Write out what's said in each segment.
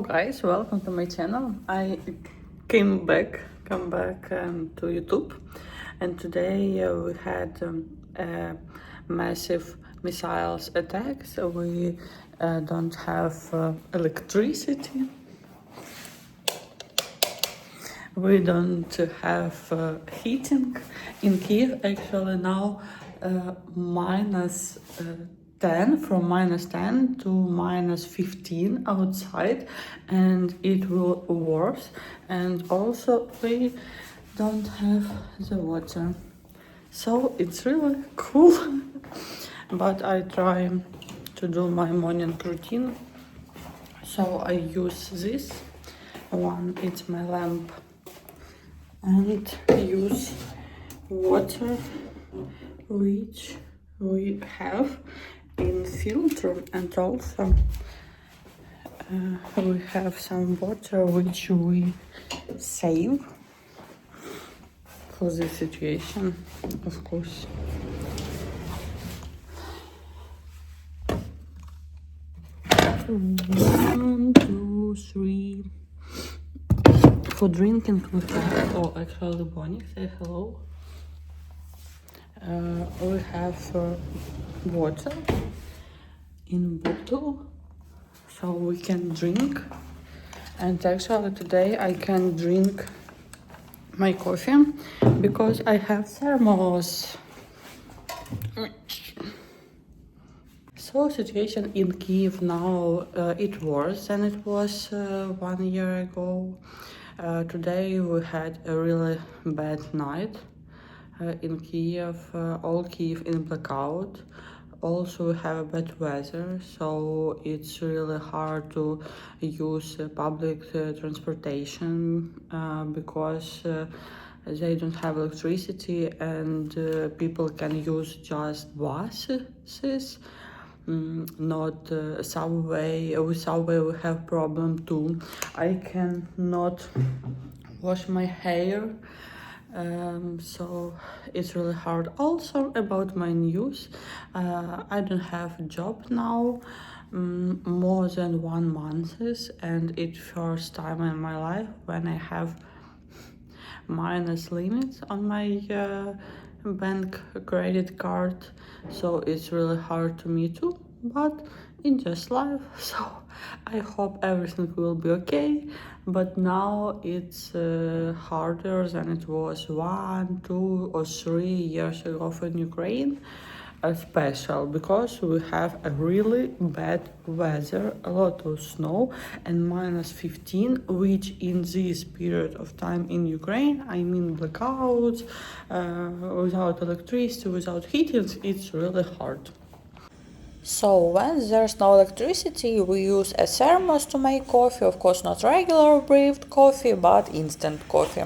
guys, welcome to my channel. I come back to YouTube, and today we had a massive missiles attack. So we don't have electricity. We don't have heating in Kiev. Actually, now minus 10, from minus 10 to minus 15 outside, and it will worse. And also, we don't have the water, so it's really cool. But I try to do my morning routine, so I use this one. It's my lamp, and use water which we have in filter, and also we have some water which we save for this situation, of course. One, two, three. For drinking we have, oh actually Bonnie, say hello. We have water in bottle, so we can drink. And actually today I can drink my coffee because I have thermos. So situation in Kiev now, it worse than it was 1 year ago. Today we had a really bad night in Kiev, all Kiev in blackout. Also we have bad weather, so it's really hard to use public transportation because they don't have electricity, and people can use just buses. Not subway. With subway we have problem too. I cannot wash my hair, so it's really hard. Also about my news, I don't have a job now more than 1 month, and it's first time in my life when I have minus limits on my bank credit card, so it's really hard to me too, but in just life. So I hope everything will be okay, but now it's harder than it was 1, 2 or 3 years ago in Ukraine. Special because we have a really bad weather, a lot of snow, and minus 15, which in this period of time in Ukraine, I mean blackouts, without electricity, without heating, it's really hard. So when there's no electricity, we use a thermos to make coffee, of course not regular brewed coffee, but instant coffee.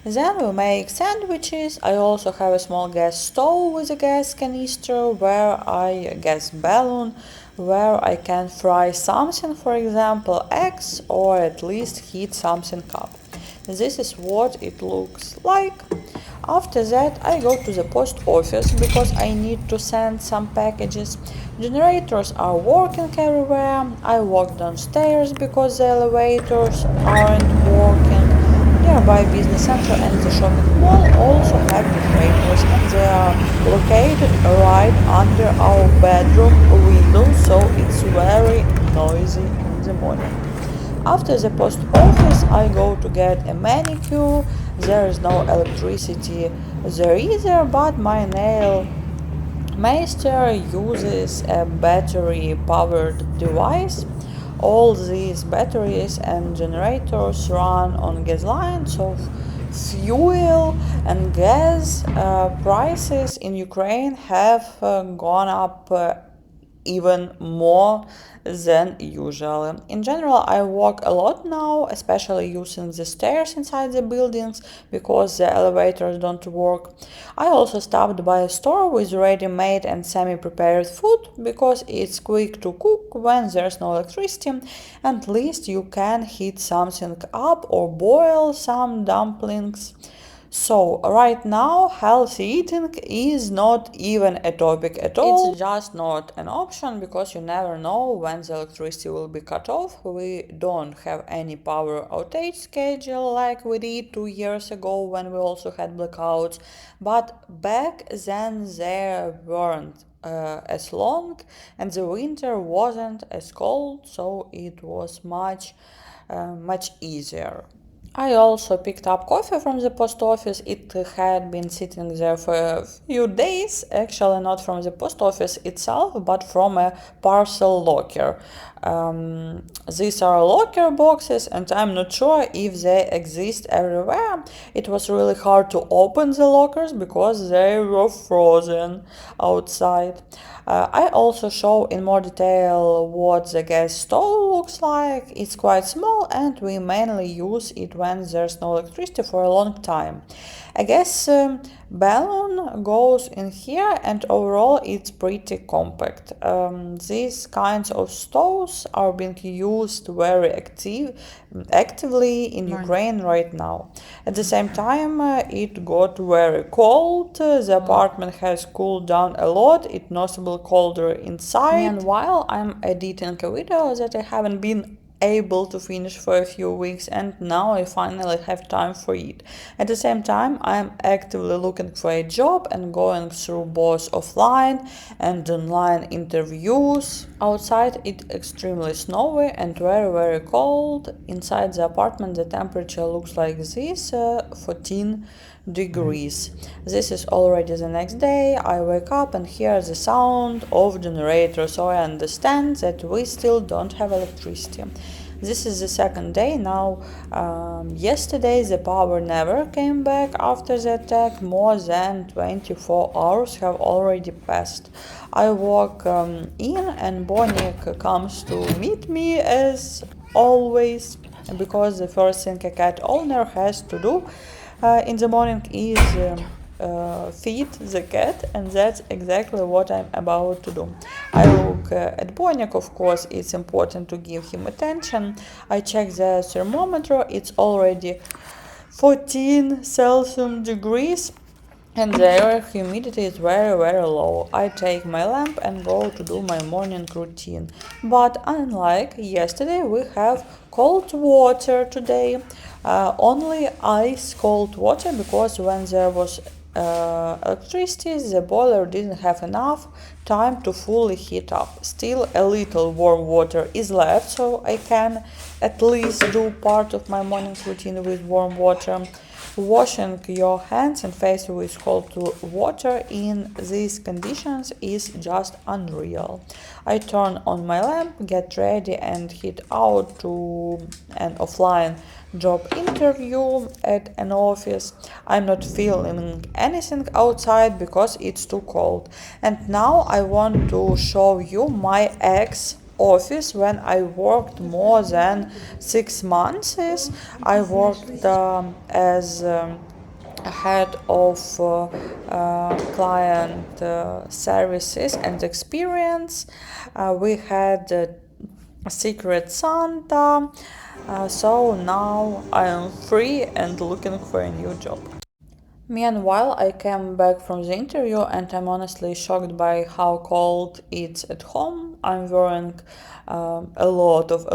Then we make sandwiches. I also have a small gas stove with a gas canister gas balloon, where I can fry something, for example eggs, or at least heat something up. This is what it looks like. After that, I go to the post office because I need to send some packages. Generators are working everywhere. I walk downstairs because the elevators aren't working. Nearby business center and the shopping mall also have generators, and they are located right under our bedroom window, so it's very noisy in the morning. After the post office, I go to get a manicure. There is no electricity there either, but my nail master uses a battery-powered device. All these batteries and generators run on gas lines, so fuel and gas prices in Ukraine have gone up even more than usual. In general, I walk a lot now, especially using the stairs inside the buildings because the elevators don't work. I also stopped by a store with ready-made and semi-prepared food because it's quick to cook when there's no electricity, and at least you can heat something up or boil some dumplings. So, right now, healthy eating is not even a topic at all. It's just not an option because you never know when the electricity will be cut off. We don't have any power outage schedule like we did 2 years ago when we also had blackouts. But back then, there weren't as long and the winter wasn't as cold, so it was much easier. I also picked up coffee from the post office. It had been sitting there for a few days, actually, not from the post office itself, but from a parcel locker. These are locker boxes, and I'm not sure if they exist everywhere. It was really hard to open the lockers because they were frozen outside. I also show in more detail what the gas stove looks like. It's quite small and we mainly use it when there's no electricity for a long time. I guess balloon goes in here and overall it's pretty compact. These kinds of stoves are being used very actively in Ukraine right now. At the same time, it got very cold. The apartment has cooled down a lot. It's noticeably colder inside. Meanwhile, I'm editing a video that I haven't been able to finish for a few weeks and now I finally have time for it. At the same time, I'm actively looking for a job and going through both offline and online interviews. Outside it's extremely snowy and very cold. Inside the apartment the temperature looks like this, 14 degrees. This is already the next day. I wake up and hear the sound of generator, so I understand that we still don't have electricity. This is the second day now. Yesterday the power never came back after the attack. More than 24 hours have already passed. I walk in and Bonik comes to meet me as always because the first thing a cat owner has to do in the morning is feed the cat, and that's exactly what I'm about to do. I look at Bonik, of course, it's important to give him attention. I check the thermometer, it's already 14 Celsius degrees and the air humidity is very low. I take my lamp and go to do my morning routine. But unlike yesterday, we have cold water today. Only ice cold water because when there was electricity, the boiler didn't have enough time to fully heat up. Still, a little warm water is left, so I can at least do part of my morning routine with warm water. Washing your hands and face with cold water in these conditions is just unreal. I turn on my lamp, get ready and head out to an offline job interview at an office. I'm not feeling anything outside because it's too cold. And now I want to show you my ex office when I worked more than 6 months. I worked as head of client services and experience. We had a secret Santa. So now I am free and looking for a new job. Meanwhile, I came back from the interview and I'm honestly shocked by how cold it's at home. I'm wearing a lot of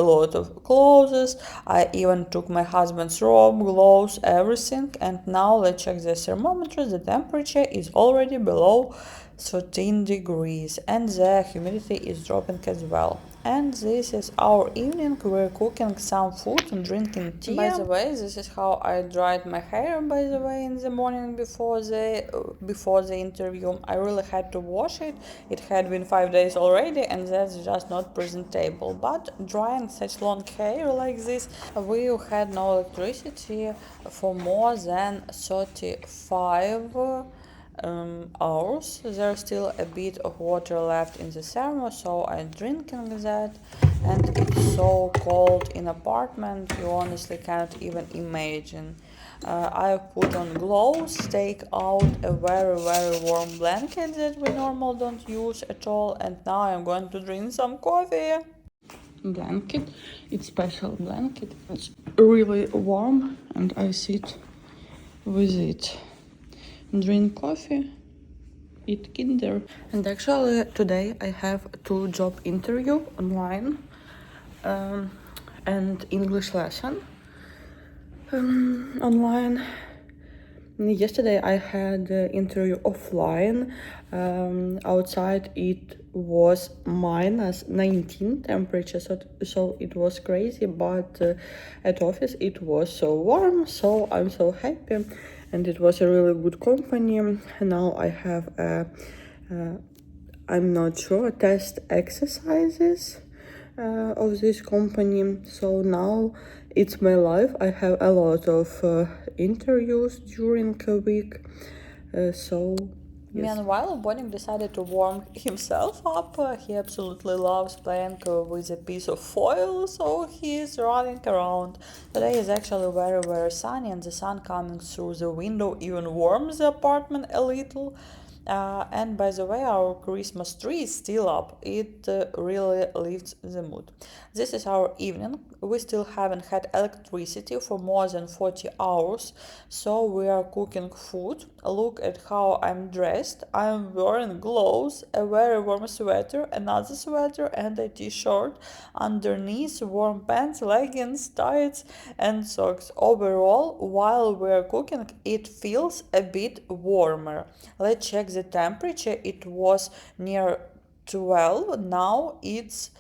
clothes. I even took my husband's robe, gloves, everything. And now let's check the thermometer. The temperature is already below 13 degrees and the humidity is dropping as well. And this is our evening. We're cooking some food and drinking tea. By the way, this is how I dried my hair, by the way, in the morning before the interview. I really had to wash it. It had been 5 days already and that's just not presentable. But drying such long hair like this, we had no electricity for more than 35 hours. There's still a bit of water left in the thermos, so I'm drinking that. And it's so cold in apartment, you honestly can't even imagine. I put on gloves, take out a very warm blanket that we normally don't use at all, and now I'm going to drink some coffee. Blanket, it's special blanket. It's really warm and I sit with it. Drink coffee, eat Kinder. And actually today I have 2 job interview online and English lesson online. Yesterday I had the interview offline. Outside it was -19 temperature, so it was crazy, but at office it was so warm, so I'm so happy, and it was a really good company. Now I have I'm not sure, test exercises of this company. So now it's my life. I have a lot of interviews during a week. So yes. Meanwhile, Bonik decided to warm himself up. He absolutely loves playing with a piece of foil, so he is running around. Today is actually very, very sunny, and the sun coming through the window even warms the apartment a little. And by the way, our Christmas tree is still up. It really lifts the mood. This is our evening. We still haven't had electricity for more than 40 hours, so we are cooking food. Look at how I'm dressed. I'm wearing gloves, a very warm sweater, another sweater, and a t-shirt. Underneath, warm pants, leggings, tights, and socks. Overall, while we're cooking, it feels a bit warmer. Let's check the temperature. It was near 12. Now it's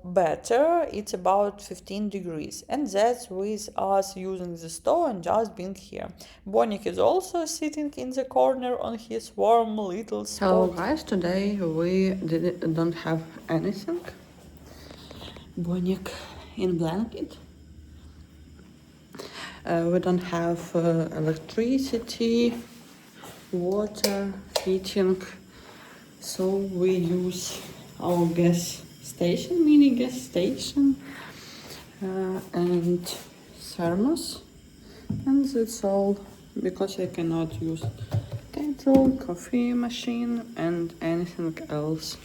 better. It's about 15 degrees, and that's with us using the stove and just being here. Bonik is also sitting in the corner on his warm little spot. Hello guys, today we don't have anything. Bonik in blanket. We don't have electricity, water, heating, so we use our gas station, mini gas station, and thermos, and that's all, because I cannot use kettle, coffee machine, and anything else.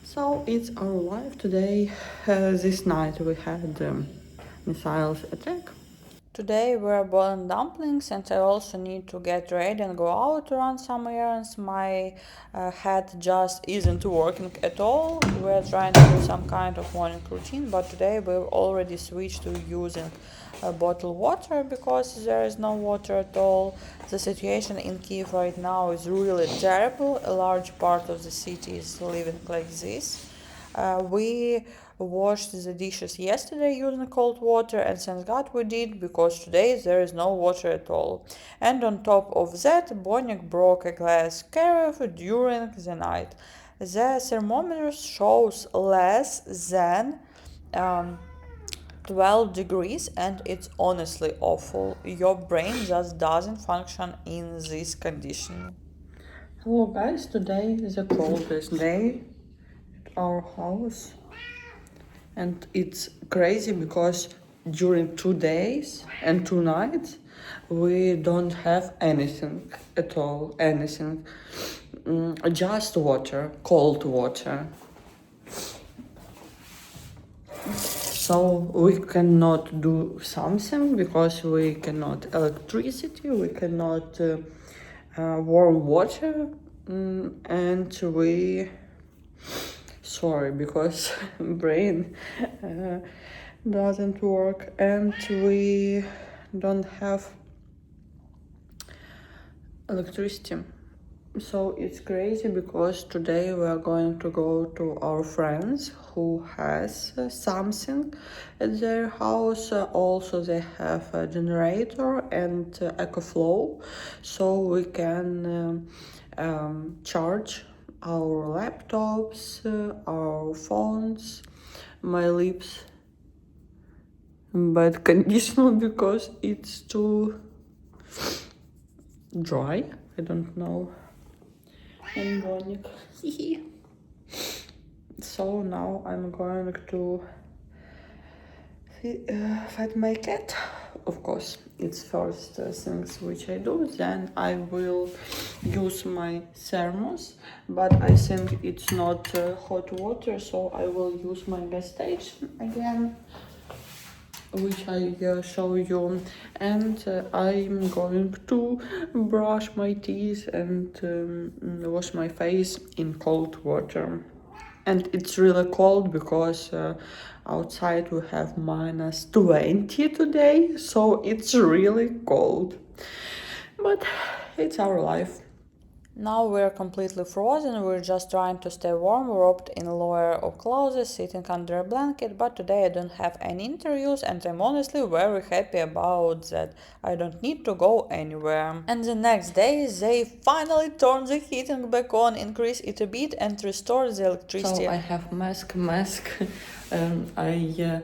So it's our life today. This night we had missiles attack. Today we're boiling dumplings, and I also need to get ready and go out to run some errands. My head just isn't working at all. We're trying to do some kind of morning routine, but today we've already switched to using bottled water because there is no water at all. The situation in Kiev right now is really terrible. A large part of the city is living like this. We washed the dishes yesterday using cold water, and thank God we did, because today there is no water at all. And on top of that, Bonik broke a glass carafe during the night. The thermometer shows less than 12 degrees, and it's honestly awful. Your brain just doesn't function in this condition. Hello guys, today is the coldest day at our house, and it's crazy because during 2 days and 2 nights we don't have anything at all, anything, just water, cold water. So we cannot do something because we cannot electricity, we cannot warm water, and we sorry because brain doesn't work, and we don't have electricity. So it's crazy because today we are going to go to our friends who has something at their house. Also they have a generator and EcoFlow, so we can charge our laptops, our phones. My lips bad condition because it's too dry. I don't know. And Bonik. So now I'm going to feed my cat. Of course, it's first things which I do. Then I will use my thermos, but I think it's not hot water, so I will use my gas station again. which I show you, and I'm going to brush my teeth and wash my face in cold water. And it's really cold because outside we have -20 today, so it's really cold. But it's our life. Now we're completely frozen, we're just trying to stay warm, wrapped in a layer of clothes, sitting under a blanket, but today I don't have any interviews and I'm honestly very happy about that. I don't need to go anywhere. And the next day they finally turn the heating back on, increase it a bit and restore the electricity. So I have mask. I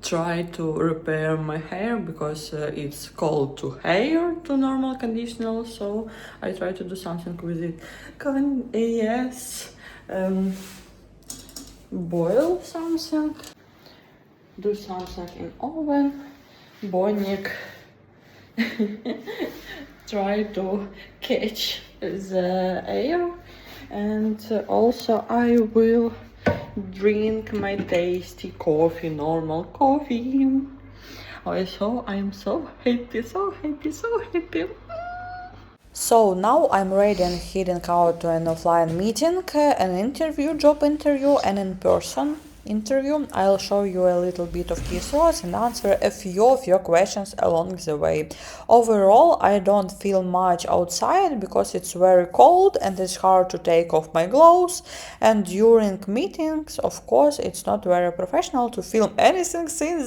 try to repair my hair because it's cold to hair to normal conditional. So I try to do something with it. Yes, boil something, do something in oven, bonik. Try to catch the air, and also I will drink my tasty coffee, normal coffee. Also, I'm so happy, so happy, so happy. So now I'm ready and heading out to an offline meeting, an interview, job interview, and in-person interview. I'll show you a little bit of key thoughts and answer a few of your questions along the way. Overall, I don't feel much outside because it's very cold and it's hard to take off my gloves. And during meetings, of course, it's not very professional to film anything since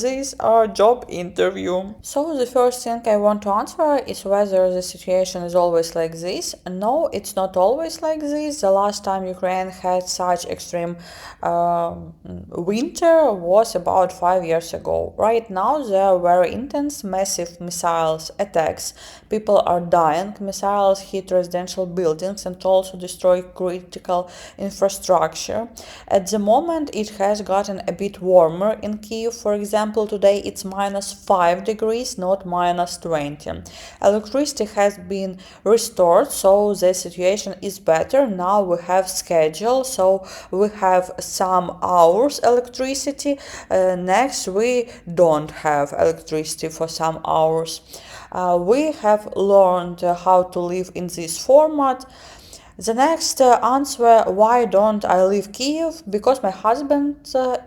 these are job interview. So the first thing I want to answer is whether the situation is always like this. No, it's not always like this. The last time Ukraine had such extreme winter was about 5 years ago. Right now there are very intense, massive missiles attacks. People are dying. Missiles hit residential buildings and also destroy critical infrastructure. At the moment it has gotten a bit warmer in Kyiv. For example, today it's -5 degrees, not -20. Electricity has been restored, so the situation is better. Now we have schedule, so we have some hours electricity. Next we don't have electricity for some hours. We have learned how to live in this format. The next answer, why don't I leave Kyiv? Because my husband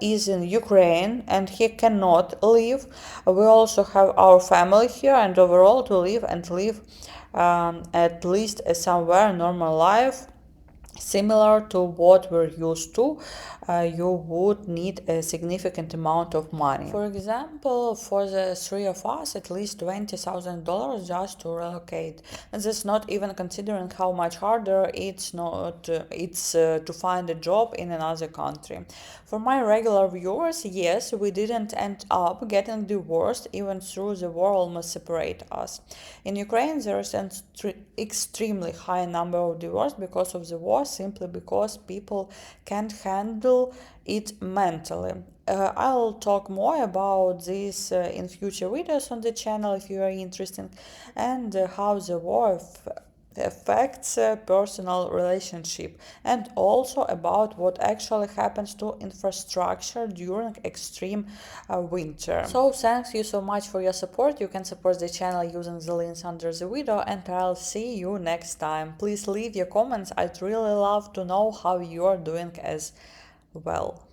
is in Ukraine and he cannot leave. We also have our family here, and overall to live at least somewhere normal life similar to what we're used to, you would need a significant amount of money. For example, for the three of us, at least $20,000 just to relocate. And that's not even considering how much harder it's to find a job in another country. For my regular viewers, yes, we didn't end up getting divorced, even though the war almost separate us. In Ukraine, there is an extremely high number of divorces because of the war, simply because people can't handle it mentally. I'll talk more about this in future videos on the channel if you are interested, and how the war affects personal relationship, and also about what actually happens to infrastructure during extreme winter. So thanks you so much for your support. You can support the channel using the links under the video, and I'll see you next time. Please leave your comments. I'd really love to know how you are doing as well.